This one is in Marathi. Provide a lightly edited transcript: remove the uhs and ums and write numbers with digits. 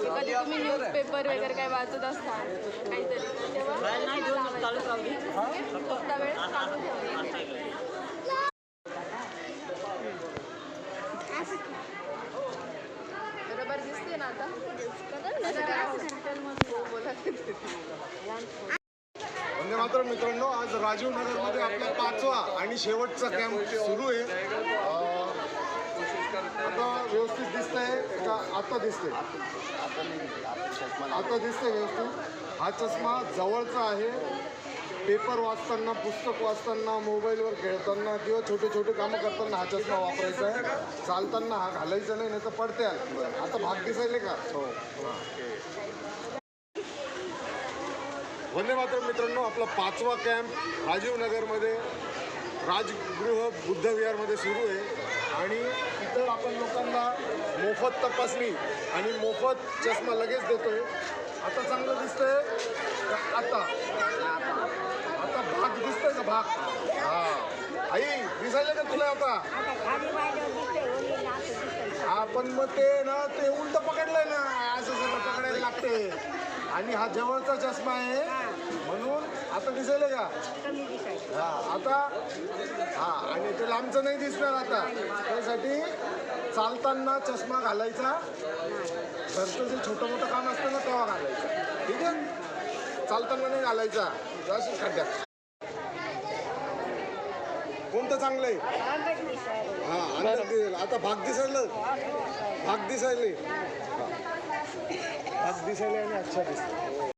कधी तुम्ही न्यूजपेपर वगैरे काय वाचत असता काहीतरी तेव्हा वेळ चालू ठेवली. बरोबर दिसते ना आता. वंदे मातरम मित्रांनो, आज राजीव नगरमध्ये आपला 5वा आणि शेवटचा कॅम्प सुरू आहे. आता व्यवस्थित दिसतंय का? आता दिसतंय व्यवस्थित. हा चष्मा जवळचा आहे. पेपर वाचताना, पुस्तक वाचताना, मोबाईलवर खेळताना किंवा छोटे छोटे कामं करताना हा चष्मा वापरायचा आहे. चालताना हा घालायचा नाही तर पडते. आता भाग दिसायले का? हो. वंदे मातरम मित्रांनो, आपला 5वा कॅम्प राजीव नगरमध्ये राजगृह बुद्धविहारमध्ये सुरू आहे. आणि इथं आपण लोकांना मोफत तपासणी आणि मोफत चष्मा लगेच देतोय. आता चांगलं दिसतंय का? आता भाग दिसतोय का? भाग आई दिसायला का तुला? आता आपण मग ते ना ते उलट पकडलंय ना, असं सगळं पकडायला लागते. आणि हा जवळचा चष्मा आहे म्हणून आता दिसायला का? आता आणि ते लांबचं नाही दिसणार. आता त्यासाठी चालताना चष्मा घालायचा. घरचं जे छोटं मोठं काम असतं ना तेव्हा घालायचं. ठीक आहे? चालताना नाही घालायचा. असं खड्ड्यात. कोणतं चांगलं आहे? अंदर दिसेल. आता भाग दिसायला आणि अच्छा दिसतं.